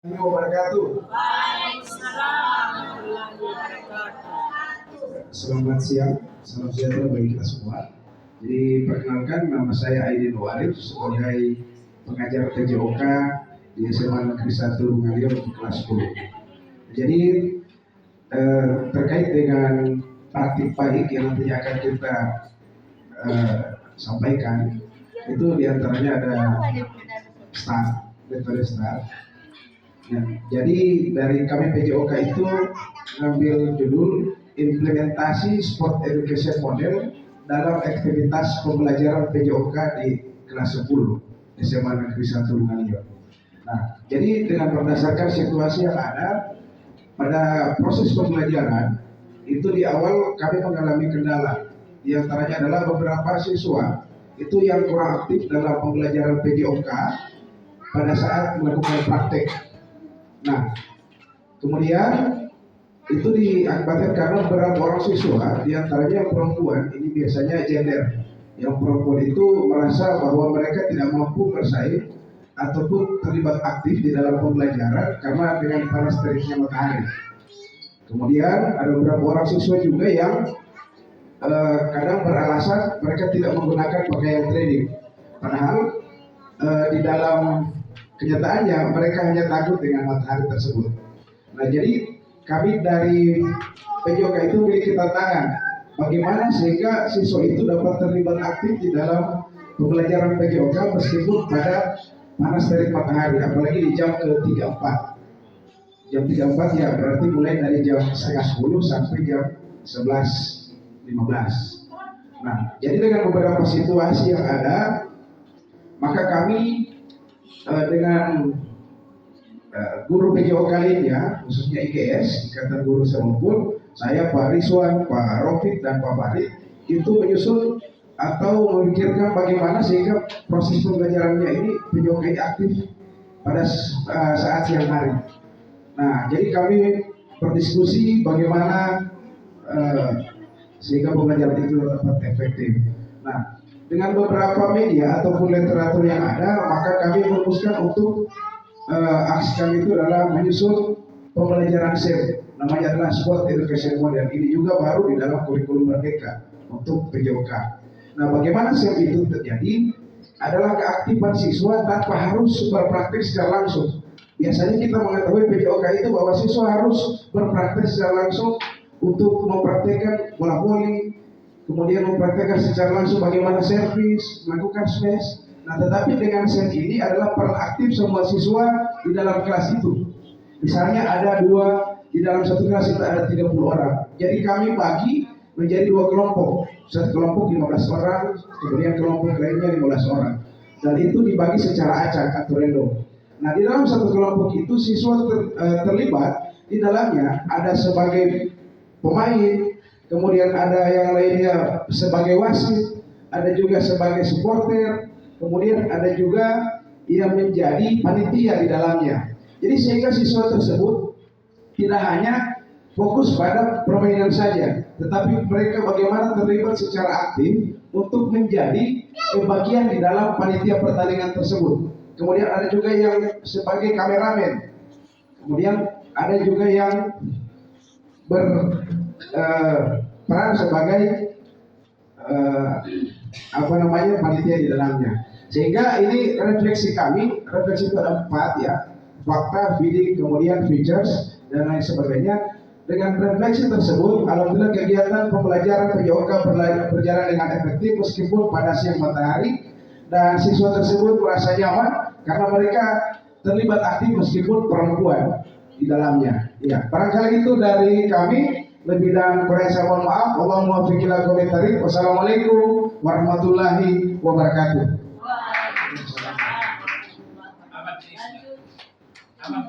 Wabarakatuh. Selamat siang, salam sejahtera bagi kita semua. Jadi perkenalkan, nama saya Aidin Warif sebagai pengajar PJOK di SMA Negeri 1 Lungalia untuk kelas 10. Jadi terkait dengan praktik baik yang nantinya akan kita sampaikan, itu diantaranya ada metode STAR. Ya, jadi dari kami PJOK itu ngambil judul implementasi sport education model dalam aktivitas pembelajaran PJOK di kelas 10 SMA Negeri 1 Lungalia. Nah, jadi dengan berdasarkan situasi yang ada pada proses pembelajaran itu di awal kami mengalami kendala. Di antaranya adalah beberapa siswa itu yang kurang aktif dalam pembelajaran PJOK pada saat melakukan praktek. Nah, kemudian itu diakibatkan karena beberapa orang siswa, diantaranya yang perempuan, ini biasanya gender. Yang perempuan itu merasa bahwa mereka tidak mampu bersaing ataupun terlibat aktif di dalam pembelajaran karena dengan panas teriknya matahari. Kemudian ada beberapa orang siswa juga yang kadang beralasan mereka tidak menggunakan pakaian training. Padahal di dalam kenyataannya mereka hanya takut dengan matahari tersebut. Nah, jadi kami dari PJOK itu memiliki tantangan bagaimana sehingga siswa itu dapat terlibat aktif di dalam pembelajaran PJOK meskipun pada panas terik matahari, apalagi di jam ke-3-4. Jam 3-4 ya berarti mulai dari jam setengah 10 sampai jam 11.15. Nah, jadi dengan beberapa situasi yang ada, maka kami dengan guru PJOK lainnya, khususnya IGS, Ikatan Guru Semempun, saya, Pak Rizwan, Pak Rofik, dan Pak Farid, itu menyusun atau memikirkan bagaimana sehingga proses pembelajarannya ini PJOK aktif pada saat siang hari. Nah, jadi kami berdiskusi bagaimana sehingga pembelajaran itu dapat efektif. Nah, dengan beberapa media ataupun literatur yang ada, maka kami memutuskan untuk aksi kami itu adalah menyusun pembelajaran SEM, namanya adalah Sport Education Model. Ini juga baru di dalam kurikulum Merdeka untuk PJOK. Nah, bagaimana SEM itu terjadi adalah keaktifan siswa tanpa harus berpraktik secara langsung. Biasanya kita mengetahui PJOK itu bahwa siswa harus berpraktik secara langsung untuk mempraktikkan bola voli, kemudian mempraktekkan secara langsung bagaimana servis, melakukan smash. Nah, tetapi dengan SEM ini adalah peran aktif semua siswa di dalam kelas itu. Misalnya ada di dalam satu kelas itu ada 30 orang. Jadi kami bagi menjadi 2 kelompok. Satu kelompok 15 orang, kemudian kelompok lainnya 15 orang. Dan itu dibagi secara acak atau random. Nah, di dalam satu kelompok itu siswa terlibat di dalamnya ada sebagai pemain, kemudian ada yang lainnya sebagai wasit, ada juga sebagai supporter, kemudian ada juga yang menjadi panitia di dalamnya. Jadi sehingga siswa tersebut tidak hanya fokus pada permainan saja, tetapi mereka bagaimana terlibat secara aktif untuk menjadi bagian di dalam panitia pertandingan tersebut. Kemudian ada juga yang sebagai kameramen, kemudian ada juga yang berperan sebagai panitia di dalamnya. Sehingga ini refleksi kami, refleksi itu ada 4 ya, fakta, feeling, kemudian features dan lain sebagainya. Dengan refleksi tersebut, alhamdulillah kegiatan pembelajaran PJOK berjalan dengan efektif meskipun pada siang matahari, dan siswa tersebut merasa nyaman karena mereka terlibat aktif meskipun perempuan di dalamnya. Ya, barangkali itu dari kami. Lebih dan kurang saya mohon maaf. Allahumma muwaffiq ila aqwamit thariq. Wassalamualaikum warahmatullahi wabarakatuh. Amat